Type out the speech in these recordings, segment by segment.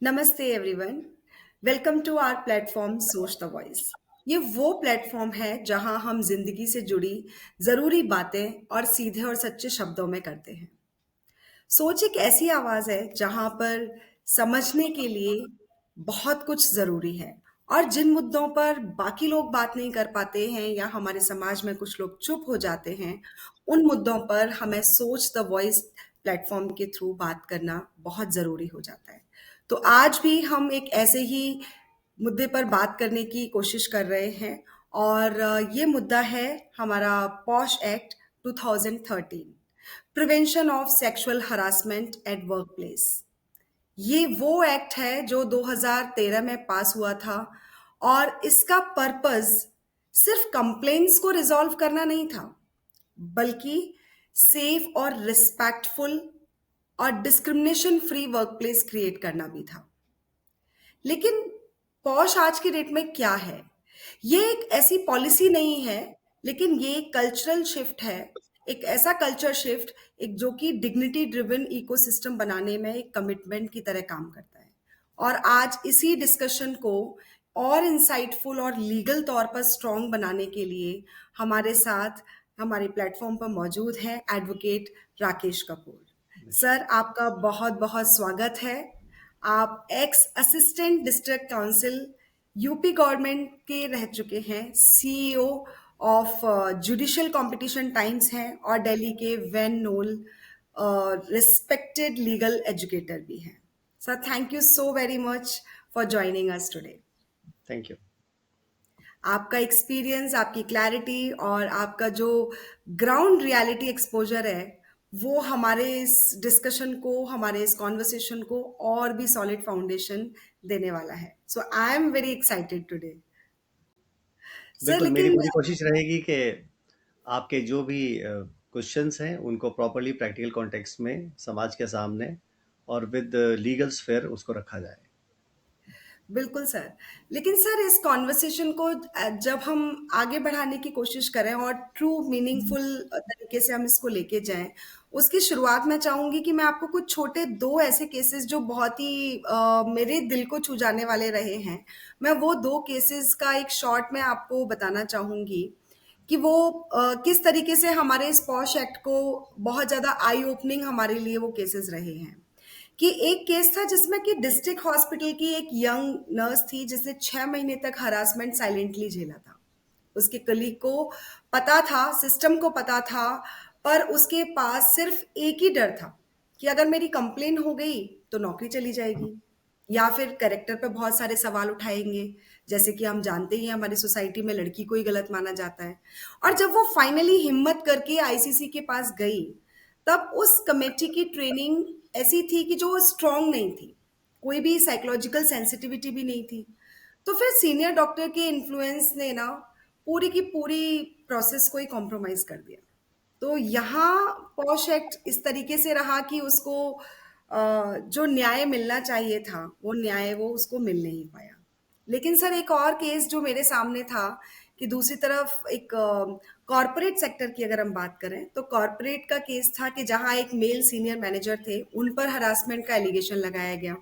नमस्ते everyone. Welcome to our platform Soch the voice. ये वो प्लेटफॉर्म है जहां हम जिंदगी से जुड़ी जरूरी बातें और सीधे और सच्चे शब्दों में करते हैं। सोच एक ऐसी आवाज है जहां पर समझने के लिए बहुत कुछ जरूरी है और जिन मुद्दों पर बाकी लोग बात नहीं कर पाते हैं या हमारे समाज में कुछ लोग चुप हो जाते हैं, उन मुद्दों पर हमें सोच द वॉइस प्लेटफॉर्म के थ्रू बात करना बहुत जरूरी हो जाता है। तो आज भी हम एक ऐसे ही मुद्दे पर बात करने की कोशिश कर रहे हैं और ये मुद्दा है हमारा posh act 2013, prevention of sexual harassment at work place. ये वो एक्ट है जो 2013 में पास हुआ था और इसका पर्पस सिर्फ कंप्लेंट्स को रिजॉल्व करना नहीं था, बल्कि सेफ और रिस्पेक्टफुल और डिस्क्रिमिनेशन फ्री वर्कप्लेस क्रिएट करना भी था। लेकिन पॉश आज की डेट में क्या है? ये एक ऐसी पॉलिसी नहीं है, लेकिन ये एक कल्चरल शिफ्ट है। एक ऐसा कल्चर शिफ्ट एक जो कि डिग्निटी ड्रिवन इकोसिस्टम बनाने में एक कमिटमेंट की तरह काम करता है। और आज इसी डिस्कशन को और इंसाइटफुल और लीगल तौर पर स्ट्रॉन्ग बनाने के लिए हमारे साथ हमारे प्लेटफॉर्म पर मौजूद है एडवोकेट राकेश कपूर। सर, आपका बहुत बहुत स्वागत है। आप ex assistant district council UP government के रह चुके हैं, CEO of judicial competition times हैं और दिल्ली के well known respected legal educator भी हैं। Sir, thank you so very much for joining us today. Thank you. आपका एक्सपीरियंस, आपकी क्लैरिटी और आपका जो ग्राउंड रियलिटी एक्सपोजर है वो हमारे इस डिस्कशन को, हमारे इस कॉन्वर्सेशन को और भी सॉलिड फाउंडेशन देने वाला है। So I am very excited today. Sir, बिल्कुल, मेरी लेकिन पूरी कोशिश रहेगी कि आपके जो भी क्वेश्चंस हैं उनको प्रॉपर्ली प्रैक्टिकल कॉन्टेक्स्ट में समाज के सामने और विद लीगल स्फेयर उसको रखा जाए। बिल्कुल सर। लेकिन सर, इस कॉन्वर्सेशन को जब हम आगे बढ़ाने की कोशिश करें और ट्रू मीनिंगफुल तरीके से हम इसको लेके जाएं, उसकी शुरुआत मैं चाहूंगी कि मैं आपको कुछ छोटे दो ऐसे केसेस जो बहुत ही मेरे दिल को छू जाने वाले रहे हैं, मैं वो दो केसेस का एक शॉर्ट में आपको बताना चाहूंगी कि वो किस तरीके से हमारे इस पॉश एक्ट को बहुत ज्यादा आई ओपनिंग हमारे लिए वो केसेस रहे हैं। कि एक केस था जिसमें कि डिस्ट्रिक्ट हॉस्पिटल की एक यंग नर्स थी जिसने 6 महीने तक हरासमेंट साइलेंटली झेला था। उसके कलीग को पता था, सिस्टम को पता था, पर उसके पास सिर्फ एक ही डर था कि अगर मेरी कंप्लेन हो गई तो नौकरी चली जाएगी या फिर कैरेक्टर पे बहुत सारे सवाल उठाएंगे। जैसे कि हम जानते ही हैं हमारी सोसाइटी में लड़की को ही गलत माना जाता है। और जब वो फाइनली हिम्मत करके आईसीसी के पास गई, तब उस कमेटी की ट्रेनिंग ऐसी थी कि जो स्ट्रांग नहीं थी, कोई भी साइकोलॉजिकल सेंसिटिविटी भी नहीं थी। तो फिर सीनियर डॉक्टर के इन्फ्लुएंस ने ना पूरी की पूरी प्रोसेस को ही कॉम्प्रोमाइज कर दिया। तो यहाँ पॉश एक्ट इस तरीके से रहा कि उसको जो न्याय मिलना चाहिए था वो न्याय वो उसको मिल नहीं पाया। लेकिन सर, एक और केस जो मेरे सामने था कि दूसरी तरफ एक कॉरपोरेट सेक्टर की अगर हम बात करें तो कॉरपोरेट का केस था कि जहां एक मेल सीनियर मैनेजर थे, उन पर हरासमेंट का एलिगेशन लगाया गया।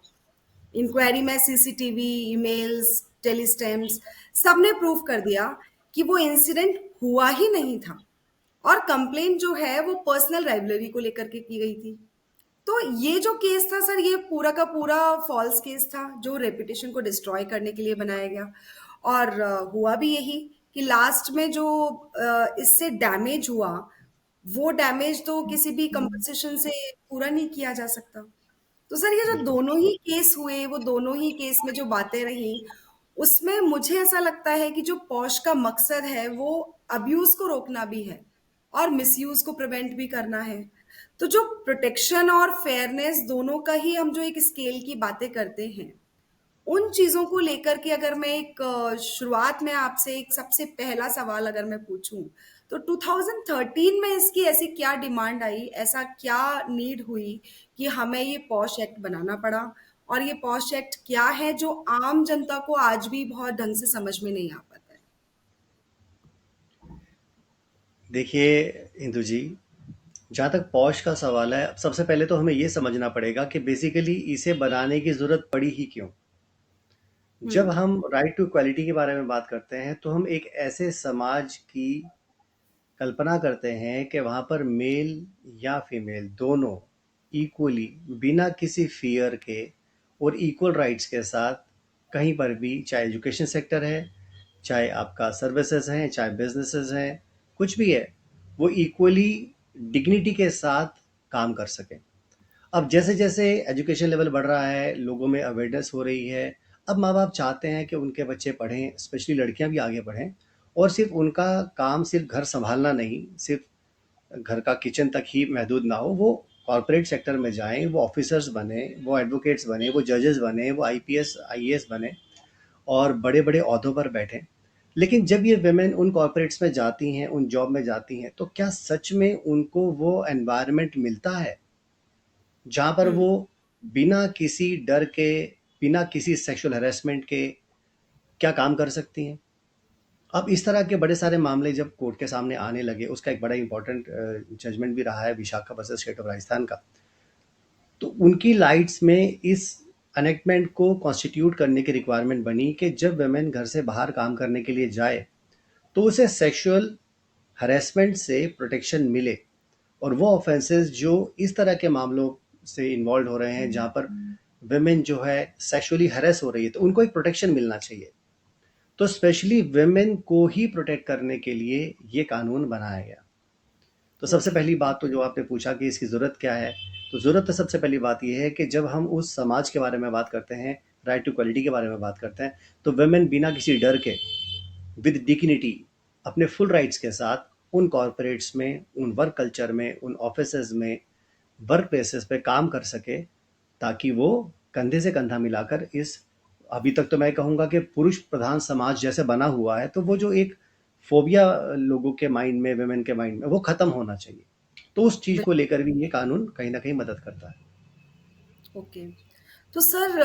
इंक्वायरी में सीसीटीवी, ईमेल्स, टेलीस्टेम्स सबने प्रूव कर दिया कि वो इंसिडेंट हुआ ही नहीं था और कंप्लेंट जो है वो पर्सनल राइवलरी को लेकर के की गई थी। तो ये जो केस था सर, ये पूरा का पूरा फॉल्स केस था जो रेपुटेशन को डिस्ट्रॉय करने के लिए बनाया गया। और हुआ भी यही कि लास्ट में जो इससे डैमेज हुआ, वो डैमेज तो किसी भी कंपनसेशन से पूरा नहीं किया जा सकता। तो सर, ये जो बिल्कुल। दोनों ही केस हुए, वो दोनों ही केस में जो बातें रही, उसमें मुझे ऐसा लगता है कि जो पॉश का मकसद है वो अब्यूज को रोकना भी है और मिसयूज को प्रिवेंट भी करना है। तो जो प्रोटेक्शन और फेयरनेस दोनों का ही हम जो एक स्केल की बातें करते हैं, उन चीजों को लेकर के अगर मैं एक शुरुआत में आपसे एक सबसे पहला सवाल अगर मैं पूछूं, तो 2013 में इसकी ऐसी क्या डिमांड आई, ऐसा क्या नीड हुई कि हमें ये पॉश एक्ट बनाना पड़ा? और ये पॉश एक्ट क्या है जो आम जनता को आज भी बहुत ढंग से समझ में नहीं आ पाता है? देखिए इंदु जी, जहाँ तक पॉश का सवाल है, सबसे पहले तो हमें ये समझना पड़ेगा कि बेसिकली इसे बनाने की ज़रूरत पड़ी ही क्यों? जब हुँ, हम राइट टू इक्वालिटी के बारे में बात करते हैं, तो हम एक ऐसे समाज की कल्पना करते हैं कि वहाँ पर मेल या फीमेल दोनों इक्वली, बिना किसी फ़ियर के और इक्वल राइट्स के साथ कहीं पर भी, चाहे एजुकेशन सेक्टर है, चाहे आपका सर्विसेज हैं, चाहे बिज़नेसेस हैं, कुछ भी है, वो इक्वली डिग्निटी के साथ काम कर सकें। अब जैसे-जैसे एजुकेशन लेवल बढ़ रहा है, लोगों में अवेयरनेस हो रही है, अब माँ-बाप चाहते हैं कि उनके बच्चे पढ़ें, स्पेशली लड़कियाँ भी आगे बढ़ें, और सिर्फ़ उनका काम सिर्फ़ घर सँभालना नहीं, सिर्फ़ घर का किचन तक ही महदूद ना हो, वो कॉर्पोरेट सेक्टर में जाएँ, वो ऑफ़िसर्स बने, वो एडवोकेट्स बने, वो जजेस बने, वो आईपीएस, आईएएस बने और बड़े-बड़े ओहदों पर बैठें। लेकिन जब ये वुमेन उन कॉर्पोरेट्स में जाती हैं, उन जॉब में जाती हैं, तो क्या सच में उनको वो एनवायरनमेंट मिलता है जहाँ पर हुँ, वो बिना किसी डर के, बिना किसी सेक्सुअल हैरेसमेंट के क्या काम कर सकती हैं? अब इस तरह के बड़े सारे मामले जब कोर्ट के सामने आने लगे, उसका एक बड़ा इंपॉर्टेंट जजमेंट भी रहा है Vishakha versus state of Rajasthan का। तो उनकी लाइट्स में इस एनेक्टमेंट को कॉन्स्टिट्यूट करने की रिक्वायरमेंट बनी कि जब वुमेन घर से बाहर काम करने के लिए जाए, तो उसे सेक्सुअल हरेसमेंट से प्रोटेक्शन मिले, और वो ऑफेंसेस जो इस तरह के मामलों से इन्वॉल्व हो रहे हैं जहाँ पर वुमेन जो है सेक्सुअली हरेस हो रही है, तो उनको एक प्रोटेक्शन मिलना चाहिए। तो स्पेशली वुमेन को ही प्रोटेक्ट करने के लिए ये कानून बनाया गया। तो सबसे ओके, पहली बात तो जो आपने पूछा कि इसकी ज़रूरत क्या है, तो ज़रूरत तो सबसे पहली बात ये है कि जब हम उस समाज के बारे में बात करते हैं, राइट टू इक्वालिटी के बारे में बात करते हैं, तो वुमेन बिना किसी डर के, विद डिग्निटी, अपने फुल राइट्स के साथ उन कॉरपोरेट्स में, उन वर्क कल्चर में, उन ऑफिसेज में, वर्क प्लेसेस पे काम कर सके, ताकि वो कंधे से कंधा मिलाकर इस, अभी तक तो मैं कहूँगा कि पुरुष प्रधान समाज जैसे बना हुआ है, तो वो जो एक फोबिया लोगों के माइंड में, वुमेन के माइंड में, वो खत्म होना चाहिए। तो उस चीज़ को बिल्कुल, लेकर भी ये कानून कहीं ना कहीं मदद करता है। ओके। तो सर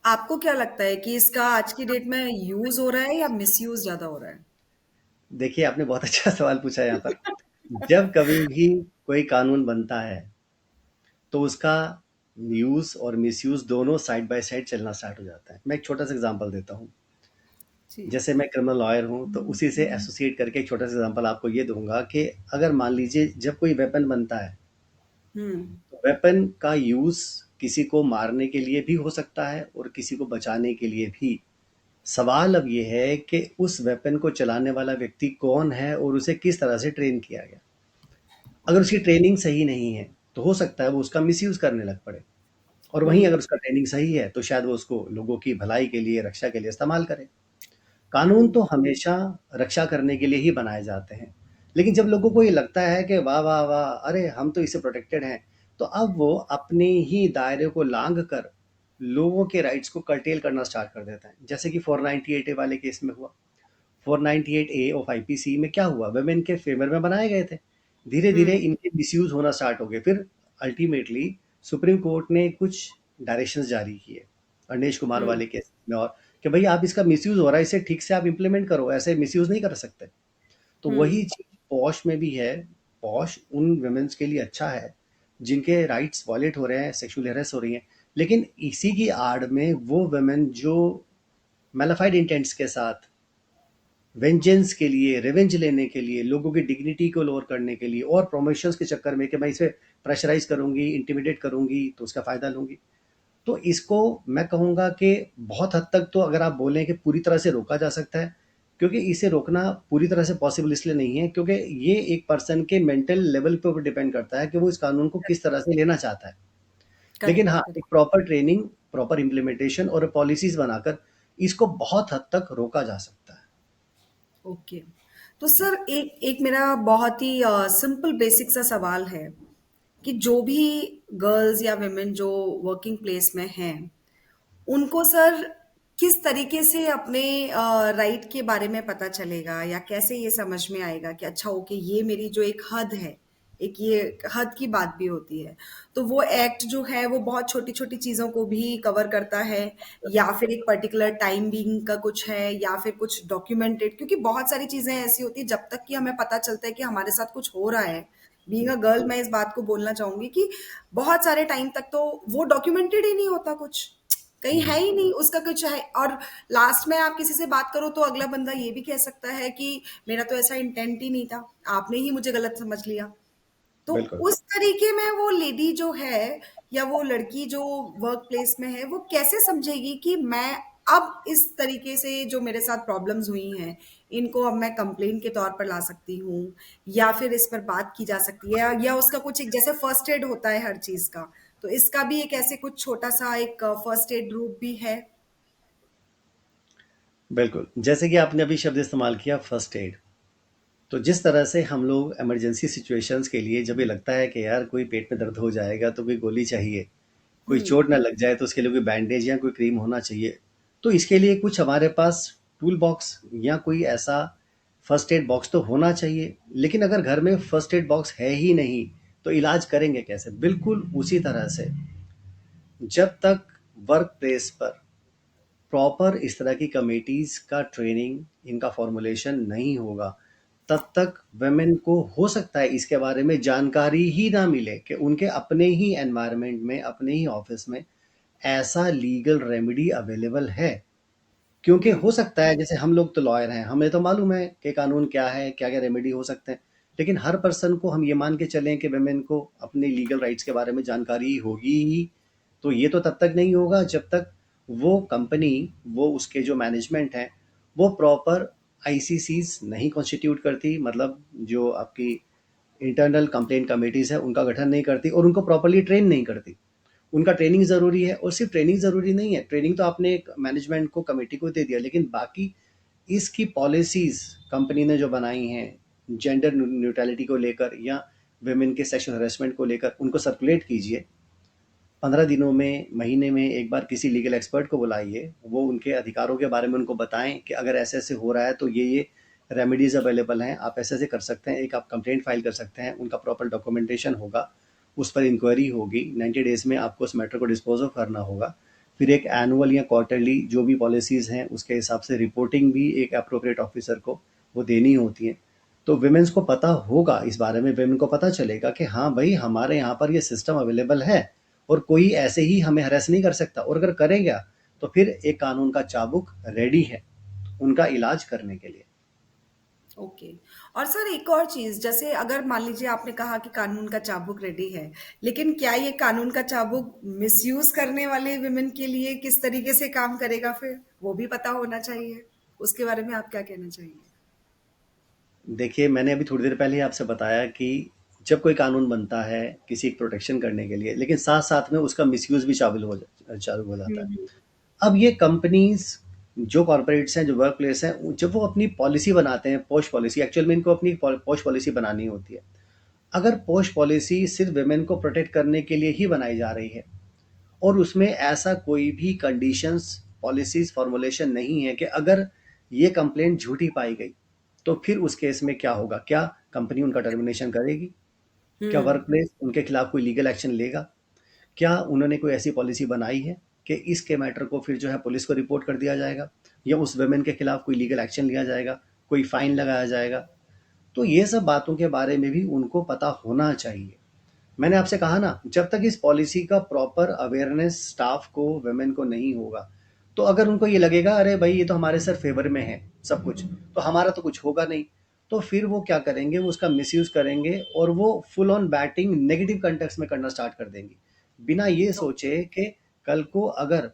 आपको क्या लगता है कि इसका आज की डेट में यूज़ हो रहा है या मिसयूज़ ज़्यादा हो रहा है? देखिए, आपने बहुत अच्छा सवाल पूछा है यहाँ पर। जब कभी भी कोई कानून बनता है, तो उसका यूज़ और मिसयूज़ दोनों साइड बाय साइड चलना स्टार्ट हो जाता है। मैं एक छोटा सा एग्जांपल देता हूँ। जी। जैसे मैं क्रिमिनल लॉयर हूँ, तो उसी से एसोसिएट करके एक छोटा सा एग्जांपल आपको ये दूंगा कि अगर मान लीजिए जब कोई वेपन बनता है, हुँ, तो वेपन का यूज़ किसी को मारने के लिए भी हो सकता है और किसी को बचाने के लिए भी। सवाल अब ये है कि उस वेपन को चलाने वाला व्यक्ति कौन है और उसे किस तरह से ट्रेन किया गया। अगर उसकी ओके। ट्रेनिंग सही नहीं है, तो हो सकता है वो उसका मिसयूज़ करने लग पड़े, और वहीं हुँ, अगर उसका ट्रेनिंग सही है, तो शायद वो उसको लोगों की भलाई के लिए, रक्षा के लिए इस्तेमाल करे। कानून हुँ, तो हमेशा रक्षा करने के लिए ही बनाए जाते हैं। लेकिन जब लोगों को ये लगता है कि वाह, वाह, वाह! अरे हम तो इससे प्रोटेक्टेड हैं, तो अब वो अपने ही दायरे को लाँघ कर लोगों के राइट्स को कर्टेल करना स्टार्ट कर देते हैं। जैसे कि 498 ए वाले केस में हुआ। 498 ए ऑफ आईपीसी में क्या हुआ? वुमेन के फेवर में बनाए गए थे। धीरे-धीरे हुँ, इनके मिसयूज़ होना स्टार्ट हो गए। फिर अल्टीमेटली सुप्रीम कोर्ट ने कुछ डायरेक्शंस जारी किए, अनिश कुमार हुँ, वाले केस में, और कि भई आप इसका मिसयूज़ हो रहा है, इसे ठीक से आप इम्प्लीमेंट करो, ऐसे मिसयूज़ नहीं कर सकते। तो हुँ, वही चीज़ पॉश में भी है। पॉश उन वुमेन्स के लिए अच्छा है, जिनके राइट्स वॉयलेट हो रहे हैं, सेक्सुअल हैरेस हो रही हैं। लेकिन इसी की आड़ में वो वुमेन जो मैलिफाइड इंटेंट्स के साथ वेंजेंस के लिए, रिवेंज लेने के लिए, लोगों की डिग्निटी को लोअर करने के लिए और प्रमोशंस के चक्कर में कि मैं इसे प्रेशराइज़ करूँगी, इंटिमिडेट करूँगी, तो उसका फ़ायदा लूँगी। तो इसको मैं कहूँगा कि बहुत हद तक तो अगर आप बोलें कि पूरी तरह से रोका जा सकता है, क्योंकि इसे रोकना पूरी तरह से पॉसिबल इसलिए नहीं है, क्योंकि ये एक पर्सन के मेंटल लेवल पे ऊपर डिपेंड करता है कि वो इस कानून को किस तरह से लेना चाहता है। लेकिन करेक्ट, हाँ, करेक्ट, एक प्रॉपर ट्रेनिंग, प्रॉपर इम्प्लीमेंटेशन और पॉलिसीज़ बनाकर इसको बहुत हद तक रोका जा सकता है। ओके। तो जी। सर एक एक मेरा बहुत ही सिंपल बेसिक सा सवाल है कि जो भी गर्ल्स या वुमेन जो वर्किंग प्लेस में हैं, उनको सर किस तरीके से अपने राइट के बारे में पता चलेगा या कैसे ये समझ में आएगा कि अच्छा ओके ये मेरी जो एक हद है, एक ये हद की बात भी होती है। तो वो एक्ट जो है वो बहुत छोटी-छोटी चीज़ों को भी कवर करता है या फिर एक पर्टिकुलर टाइमिंग का कुछ है या फिर कुछ डॉक्यूमेंटेड, क्योंकि बहुत सारी चीज़ें ऐसी होती हैं जब तक कि हमें पता चलता है कि हमारे साथ कुछ हो रहा है, बीइंग अ गर्ल मैं इस बात को बोलना चाहूंगी कि बहुत सारे टाइम तक तो वो डॉक्यूमेंटेड ही नहीं होता, कुछ कहीं है ही नहीं उसका कुछ है। और लास्ट में आप किसी से बात करो तो अगला बंदा ये भी कह सकता है कि मेरा तो ऐसा इंटेंट ही नहीं था, आपने ही मुझे गलत समझ लिया। तो बिल्कुल। उस तरीके में वो लेडी जो है या वो लड़की जो वर्क प्लेस में है वो कैसे समझेगी कि मैं अब इस तरीके से जो मेरे साथ प्रॉब्लम्स हुई हैं इनको अब मैं कंप्लेन के तौर पर ला सकती हूँ, या फिर इस पर बात की जा सकती है, या उसका कुछ एक जैसे फर्स्ट एड होता है हर चीज का, तो इसका भी एक ऐसे कुछ छोटा सा एक फर्स्ट एड ग्रुप भी है। बिल्कुल, जैसे कि आपने अभी शब्द इस्तेमाल किया फर्स्ट एड, तो जिस तरह से हम लोग इमरजेंसी सिचुएशंस के लिए जब ये लगता है कि यार कोई पेट में दर्द हो जाएगा तो कोई गोली चाहिए, कोई हम्म। चोट ना लग जाए तो उसके लिए कोई बैंडेज या कोई क्रीम होना चाहिए, तो इसके लिए कुछ हमारे पास टूल बॉक्स या कोई ऐसा फर्स्ट एड बॉक्स तो होना चाहिए। लेकिन अगर घर में फर्स्ट एड बॉक्स है ही नहीं तो इलाज करेंगे कैसे? बिल्कुल उसी तरह से जब तक वर्क प्लेस पर प्रॉपर इस तरह की कमेटीज का ट्रेनिंग, इनका फॉर्मुलेशन नहीं होगा, तब तक वेमेन को हो सकता है इसके बारे में जानकारी ही ना मिले कि उनके अपने ही एनवायरनमेंट में, अपने ही ऑफिस में ऐसा लीगल रेमेडी अवेलेबल है। क्योंकि हम्म। हो सकता है, जैसे हम लोग तो लॉयर हैं, हमें तो मालूम है कि कानून क्या है, क्या क्या रेमेडी हो सकते हैं, लेकिन हर पर्सन को हम ये मान के चलें कि वेमेन को अपने लीगल राइट्स के बारे में जानकारी होगी ही, तो ये तो तब तक नहीं होगा जब तक वो कंपनी, वो उसके जो मैनेजमेंट है, वो प्रॉपर आईसीसीज नहीं कॉन्स्टिट्यूट करती, मतलब जो आपकी इंटरनल कंप्लेंट कमेटीज है उनका गठन नहीं करती और उनको प्रॉपरली ट्रेन नहीं करती। उनका ट्रेनिंग ज़रूरी है, और सिर्फ ट्रेनिंग ज़रूरी नहीं है, ट्रेनिंग तो आपने एक मैनेजमेंट को, कमेटी को दे दिया, लेकिन बाकी इसकी पॉलिसीज़ कंपनी ने जो बनाई हैं जेंडर न्यूट्रलिटी को लेकर या वेमेन के सेक्सुअल हरेसमेंट को लेकर, उनको सर्कुलेट कीजिए। 15 दिनों में, महीने में एक बार किसी लीगल एक्सपर्ट को बुलाइए, वो उनके अधिकारों के बारे में उनको बताएं कि अगर ऐसे ऐसे हो रहा है तो ये रेमेडीज अवेलेबल हैं, आप ऐसे ऐसे कर सकते हैं, एक आप कंप्लेंट फाइल कर सकते हैं, उनका प्रॉपर डॉक्यूमेंटेशन होगा, उस पर इंक्वायरी होगी, 90 डेज में आपको उस मैटर को डिस्पोज ऑफ करना होगा। फिर एक एनुअल या क्वार्टरली जो भी पॉलिसीज़ हैं उसके हिसाब से रिपोर्टिंग भी एक अप्रोप्रिएट ऑफिसर को वो देनी होती है। तो विमेंस को पता होगा इस बारे में, विमेन को पता चलेगा कि हाँ भाई, हमारे यहाँ पर ये सिस्टम अवेलेबल है और कोई ऐसे ही हमें हरेस नहीं कर सकता, और अगर करेगा तो फिर एक कानून का चाबुक रेडी है उनका इलाज करने के लिए। ओके। और सर एक और चीज, जैसे अगर मान लीजिए आपने कहा कि कानून का चाबुक रेडी है, लेकिन क्या ये कानून का चाबुक मिसयूज करने वाले विमेन के लिए किस तरीके से काम करेगा, फिर वो भी पता होना चाहिए। उसके बारे में आप क्या कहना चाहिए? देखिए, मैंने अभी थोड़ी देर पहले ही आपसे बताया कि जब कोई कानून बनता है किसी की प्रोटेक्शन करने के लिए, लेकिन साथ साथ में उसका मिसयूज भी चालू हो जाता है। हम्म। अब ये कंपनीज, जो कॉर्पोरेट्स हैं, जो वर्क प्लेस हैं, जब वो अपनी पॉलिसी बनाते हैं, पोस्ट पॉलिसी, एक्चुअल में इनको अपनी पोस्ट पॉलिसी बनानी होती है। अगर पोस्ट पॉलिसी सिर्फ वेमेन को प्रोटेक्ट करने के लिए ही बनाई जा रही है और उसमें ऐसा कोई भी कंडीशंस, पॉलिसीज, फॉर्मुलेशन नहीं है कि अगर ये कंप्लेंट झूठी पाई गई तो फिर उस केस में क्या होगा, क्या कंपनी उनका टर्मिनेशन करेगी, क्या वर्क हम्म। प्लेस उनके खिलाफ कोई लीगल एक्शन लेगा, क्या उन्होंने कोई ऐसी पॉलिसी बनाई है कि इसके मैटर को फिर जो है पुलिस को रिपोर्ट कर दिया जाएगा या उस वेमेन के खिलाफ कोई लीगल एक्शन लिया जाएगा, कोई फाइन लगाया जाएगा। तो ये सब बातों के बारे में भी उनको पता होना चाहिए। मैंने आपसे कहा ना, जब तक इस पॉलिसी का प्रॉपर अवेयरनेस स्टाफ को, वेमेन को नहीं होगा, तो अगर उनको ये लगेगा अरे भाई ये तो हमारे सर फेवर में है सब कुछ, तो हमारा तो कुछ होगा नहीं, तो फिर वो क्या करेंगे, वो उसका मिसयूज करेंगे और वो full on batting negative context में करना स्टार्ट कर देंगी, बिना ये सोचे कि कल को अगर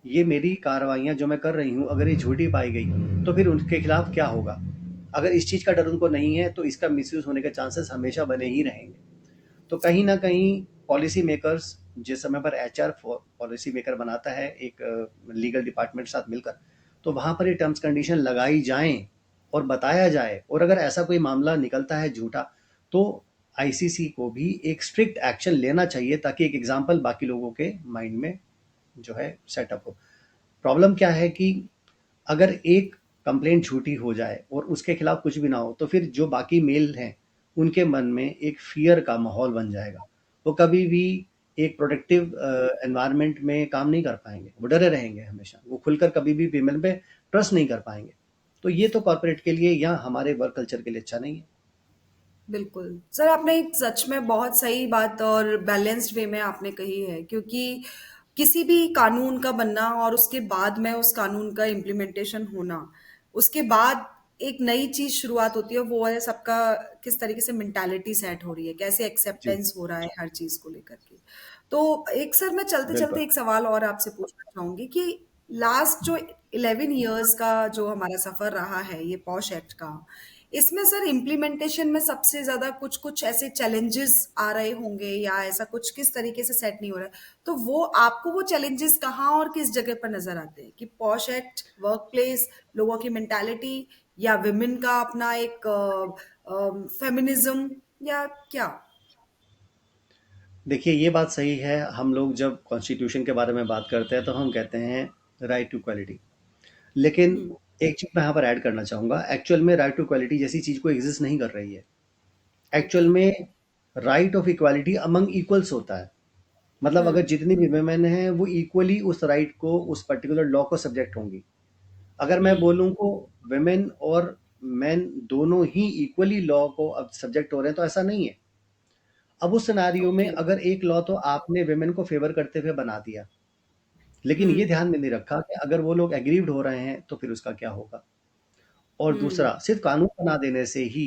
ये मेरी कार्रवाइयाँ जो मैं कर रही हूँ अगर ये झूठी पाई गई तो फिर उनके खिलाफ क्या होगा। अगर इस चीज़ का डर उनको नहीं है तो इसका मिसयूज होने के चांसेस हमेशा बने ही रहेंगे। तो कहीं ना कहीं पॉलिसी मेकर्स, जिस समय पर एचआर पॉलिसी मेकर बनाता है एक लीगल डिपार्टमेंट के साथ मिलकर, तो वहाँ पर ये टर्म्स कंडीशन लगाई जाएं और बताया जाए, और अगर ऐसा कोई मामला निकलता है झूठा तो आईसीसी को भी एक स्ट्रिक्ट एक्शन लेना चाहिए ताकि एक एग्जाम्पल बाकी लोगों के माइंड में जो है सेटअप हो। प्रॉब्लम क्या है कि अगर एक कंप्लेंट झूठी हो जाए और उसके खिलाफ कुछ भी ना हो तो फिर जो बाकी मेल हैं उनके मन में एक फियर का माहौल बन जाएगा, वो कभी भी एक प्रोटेक्टिव एनवायरनमेंट में काम नहीं कर पाएंगे, वो डरे रहेंगे हमेशा, वो खुलकर कभी भी फीमेल पे ट्रस्ट नहीं कर पाएंगे। तो ये तो कॉर्पोरेट के लिए या हमारे वर्क कल्चर के लिए अच्छा नहीं है। बिल्कुल। सर आपने एक सच में बहुत सही बात और बैलेंस्ड वे में आपने कही है, क्योंकि किसी भी कानून का बनना और उसके बाद में उस कानून का इम्प्लीमेंटेशन होना, उसके बाद एक नई चीज़ शुरुआत होती है, वो है सबका किस तरीके से मेंटालिटी सेट हो रही है, कैसे जी, एक्सेप्टेंस हो रहा है हर चीज़ को लेकर के। तो एक सर मैं बिल्कुल। चलते-चलते एक सवाल और आपसे पूछना चाहूँगी कि लास्ट जो 11 इयर्स का जो हमारा सफ़र रहा है ये पॉश एक्ट का, इसमें सर इम्प्लीमेंटेशन में सबसे ज़्यादा कुछ-कुछ ऐसे चैलेंजेस आ रहे होंगे या ऐसा कुछ किस तरीके से सेट नहीं हो रहा है, तो वो आपको वो चैलेंजेस कहाँ और किस जगह पर नज़र आते हैं? कि पॉश एक्ट, वर्क प्लेस, लोगों की मेंटालिटी या वुमेन का अपना एक फेमिनिज़्म या क्या? देखिए, ये बात सही है, हम लोग जब कॉन्स्टिट्यूशन के बारे में बात करते हैं, तो हम कहते हैं राइट टू इक्वालिटी। लेकिन हुँ, एक चीज़ मैं यहाँ पर ऐड करना चाहूँगा, एक्चुअल में राइट टू इक्वालिटी जैसी चीज़ कोई एग्ज़िस्ट नहीं कर रही है। Actual okay. में right of equality among equals होता है। मतलब हुँ, अगर जितनी भी वुमेन हैं, वो इक्वली उस राइट को, उस पर्टिकुलर लॉ को सब्जेक्ट होंगी। अगर मैं हुँ, बोलूँ को वुमेन और मेन दोनों ही इक्वली लॉ को अब सब्जेक्ट हो रहे हैं, तो ऐसा नहीं है। अब उस सिनेरियो में ओके। अगर एक लॉ तो आपने वुमेन को फेवर करते हुए बना दिया, लेकिन ये हुँ, ध्यान में नहीं रखा कि अगर वो लोग एग्रीव्ड हो रहे हैं, तो फिर उसका क्या होगा? और हुँ, दूसरा, सिर्फ़ कानून बना देने से ही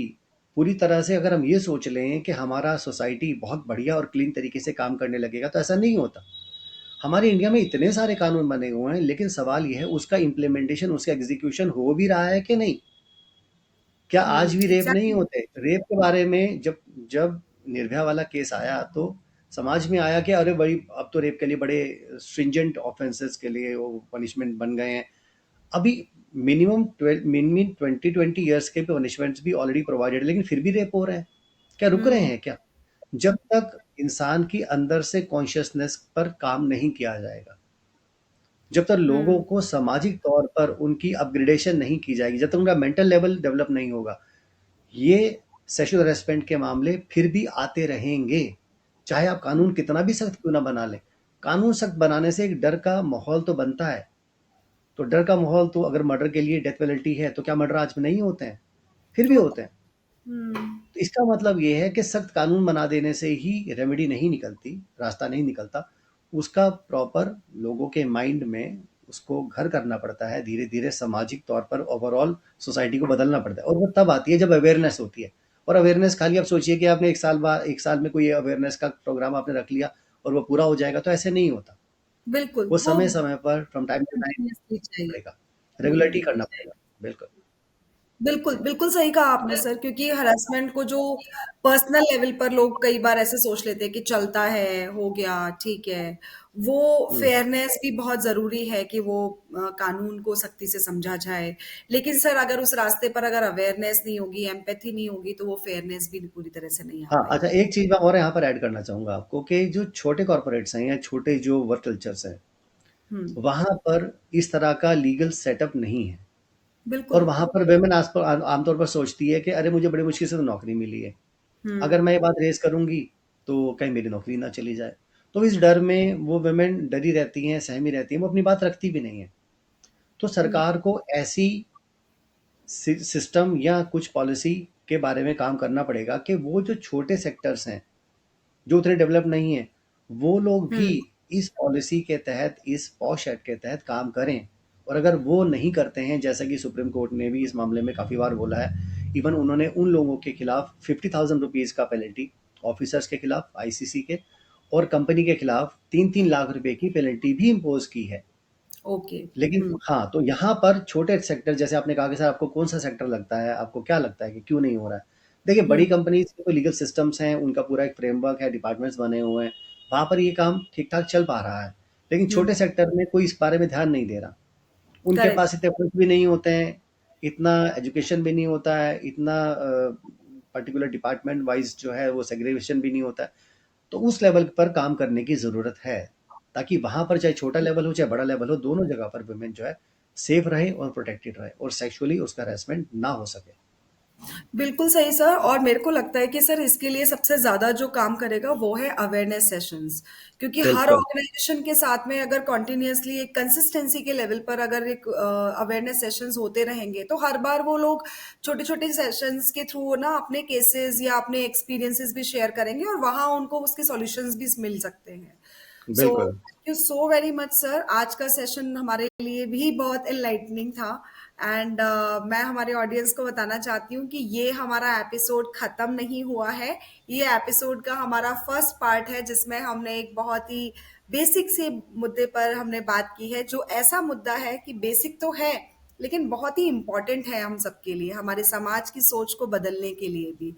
पूरी तरह से अगर हम ये सोच लें कि हमारा सोसाइटी बहुत बढ़िया और क्लीन तरीके से काम करने लगेगा, तो ऐसा नहीं होता। हमारे इंडिया में इतने सारे कानून बने हुए हैं, लेकिन सवाल ये है उसका इम्प्लीमेंटेशन, उसका एग्जीक्यूशन हो भी रहा है कि नहीं? क्या आज भी रेप नहीं एग्ज़ैक्टली। होते? रेप के बारे में जब जब निर्भया वाला केस आया, तो समाज में आया कि अरे बड़ी, अब तो रेप के लिए बड़े स्ट्रिंजेंट ऑफेंसेस के लिए वो पनिशमेंट बन गए हैं। अभी मिनिमम 20 ईयर्स के पनिशमेंट्स भी ऑलरेडी प्रोवाइडेड, लेकिन फिर भी रेप हो रहे हैं। क्या रुक रहे हुँ, हैं क्या? जब तक इंसान की अंदर से कॉन्शियसनेस पर काम नहीं किया जाएगा, जब तक लोगों हुँ, को सामाजिक तौर पर उनकी अपग्रेडेशन नहीं की जाएगी, जब तक उनका मेंटल लेवल डेवलप नहीं होगा, ये सेक्सुअल हरेसमेंट के मामले फिर भी आते रहेंगे। चाहे आप कानून कितना भी सख्त क्यों ना बना लें। कानून सख्त बनाने से एक डर का माहौल तो बनता है। तो डर का माहौल, तो अगर मर्डर के लिए डेथ पेनल्टी है, तो क्या मर्डर आज में नहीं होते हैं? फिर भी होता होते हैं। है। हुँ, तो इसका मतलब ये है कि सख्त कानून बना देने से ही रेमेडी नहीं निकलती, रास्ता नहीं निकलता। उसका प्रॉपर लोगों के माइंड में उसको घर करना पड़ता है, धीरे-धीरे सामाजिक तौर पर ओवरऑल सोसाइटी को बदलना पड़ता है, और वो तब आती है जब अवेयरनेस होती है। और अवेयरनेस खाली आप सोचिए कि आपने 1 साल बाद 1 साल में कोई अवेयरनेस का प्रोग्राम आपने रख लिया और वो पूरा हो जाएगा, तो ऐसे नहीं होता। बिल्कुल, वो वो समय-समय पर from time to time continuously चाहिए। पड़ेगा। रेगुलेटरी हुँ। करना पड़ेगा। बिल्कुल। बिल्कुल, बिल्कुल सही कहा आपने सर, क्योंकि हरासमेंट को जो पर्सनल लेवल पर लोग कई बार ऐसे सोच लेते हैं कि चलता है, हो गया, ठीक है। वो हुँ। फेयरनेस भी बहुत ज़रूरी है कि वो कानून को सख्ती से समझा जाए। लेकिन सर अगर उस रास्ते पर अगर अवेयरनेस नहीं होगी, एम्पैथी नहीं होगी, तो वो फेयरनेस भी पूरी तरह से नहीं आ हाँ, अच्छा, पाएगी। एक चीज़ मैं और यहाँ पर ऐड करना चाहूँगा आपको कि जो छोटे कॉर्पोरेट्स हैं या छोटे जो वर्क कल्चर्स हैं, हुँ, वहाँ पर इस तरह का लीगल सेटअप नहीं है। और बिल्कुल। वहाँ पर वुमेन आमतौर पर सोचती है कि अरे मुझे बड़ी मुश्किल से तो नौकरी मिली है। अगर हुँ, मैं ये बात रेज़ करूँगी, तो कहीं मेरी नौकरी ना चली जाए। तो इस डर में वो वुमेन डरी रहती हैं, सहमी रहती हैं, वो अपनी बात रखती भी नहीं है। तो हुँ, सरकार को ऐसी सिस्टम या कुछ पॉलिसी के बारे में काम करना पड़ेगा कि वो जो छोटे सेक्टर्स हैं, जो उतने डेवलप नहीं है, वो लोग भी हुँ, इस पॉलिसी के तहत, इस पॉश एक्ट के तहत काम करें। और अगर वो नहीं करते हैं, जैसा कि सुप्रीम कोर्ट ने भी इस मामले में काफ़ी बार बोला है, इवन उन्होंने उन लोगों के खिलाफ 50,000 रुपीज़ का पेनल्टी, ऑफिसर्स के खिलाफ आईसीसी के, और कंपनी के खिलाफ 3-3 लाख रुपए की पेनल्टी भी इम्पोज की है। ओके। लेकिन हुँ, हाँ, तो यहाँ पर छोटे सेक्टर, जैसे आपने कहा कि सर आपको कौन सा सेक्टर लगता है, आपको क्या लगता है कि क्यों नहीं हो रहा है? देखिए, हुँ, बड़ी कंपनीज के तो लीगल सिस्टम्स हैं, उनका पूरा एक फ्रेमवर्क है, डिपार्टमेंट्स बने हुए हैं, वहाँ पर ये काम ठीक ठाक चल पा रहा है। लेकिन हुँ, छोटे सेक्टर में कोई इस बारे में ध्यान नहीं दे रहा। उनके करेक्ट, पास इतने फंड्स भी नहीं होते हैं, इतना एजुकेशन भी नहीं होता है, इतना पर्टिकुलर डिपार्टमेंट वाइज जो है वो सेग्रीगेशन भी नहीं होता है। तो उस लेवल पर काम करने की ज़रूरत है, ताकि वहाँ पर चाहे छोटा लेवल हो, चाहे बड़ा लेवल हो, दोनों जगह पर वुमेन जो है सेफ रहे और प्रोटेक्टेड रहे, और सेक्सुअली उसका हैरेसमेंट ना हो सके। बिल्कुल सही सर। और मेरे को लगता है कि सर इसके लिए सबसे ज़्यादा जो काम करेगा वो है अवेयरनेस सेशंस। क्योंकि हर बिल्कुल, ऑर्गेनाइजेशन के साथ में अगर कॉन्टिन्यूअसली एक कंसिस्टेंसी के लेवल पर अगर एक अवेयरनेस सेशंस होते रहेंगे तो हर बार वो लोग छोटे छोटे सेशंस के थ्रू ना अपने केसेस या अपने एक्सपीरियंसेस भी शेयर करेंगे और वहाँ उनको उसके सॉल्यूशंस भी मिल सकते हैं। सो बिल्कुल। Thank you so very much sir. आज का सेशन हमारे लिए भी बहुत एनलाइटनिंग था। एंड मैं हमारे ऑडियंस को बताना चाहती हूँ कि ये हमारा एपिसोड खत्म नहीं हुआ है। ये एपिसोड का हमारा फर्स्ट पार्ट है जिसमें हमने एक बहुत ही बेसिक से मुद्दे पर हमने बात की है, जो ऐसा मुद्दा है कि बेसिक तो है लेकिन बहुत ही इम्पोर्टेंट है हम सबके लिए, हमारे समाज की सोच को बदलने के लिए भी।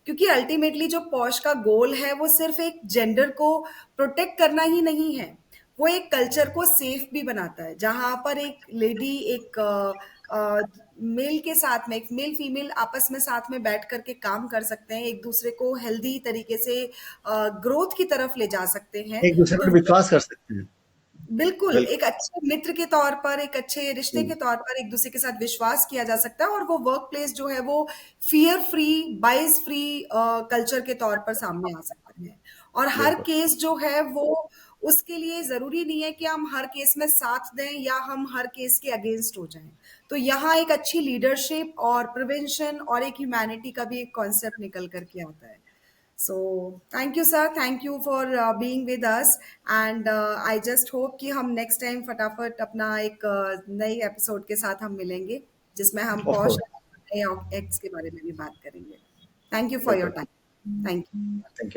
क्योंकि अल्टीमेटली जो पॉश का गोल है वो सिर्फ एक जेंडर को प्रोटेक्ट करना ही नहीं है, वो एक कल्चर को सेफ भी बनाता है जहां पर एक लेडी एक मेल के साथ में, एक मेल फीमेल आपस में साथ में बैठ करके काम कर सकते हैं, एक दूसरे को हेल्दी तरीके से ग्रोथ की तरफ ले जा सकते हैं। एक दूसरे तो पर विश्वास कर सकते हैं। बिल्कुल, बिल्कुल। एक अच्छे मित्र के तौर पर, एक अच्छे रिश्ते हुँ, के तौर पर एक-दूसरे के साथ विश्वास किया जा सकता है और वो वर्क प्लेस जो है वो फ़ियर फ्री, बायस फ्री कल्चर के तौर पर सामने आ सकता है। और हर बिल्कुल, केस जो है वो उसके लिए ज़रूरी नहीं है कि हम हर केस में साथ दें या हम हर केस के अगेंस्ट हो जाएँ। तो यहाँ एक अच्छी लीडरशिप और प्रिवेंशन और एक ह्यूमैनिटी का भी एक कॉन्सेप्ट निकल कर के आता है। So thank you sir, thank you for being with us. And I just hope कि हम नेक्स्ट टाइम फटाफट अपना एक नई एपिसोड के साथ हम मिलेंगे जिसमें हम ऑफ़ पॉश कोर्स, एक्ट्स के बारे में भी बात करेंगे। थैंक यू फॉर योर बिल्कुल। Time. Thank you. Thank you.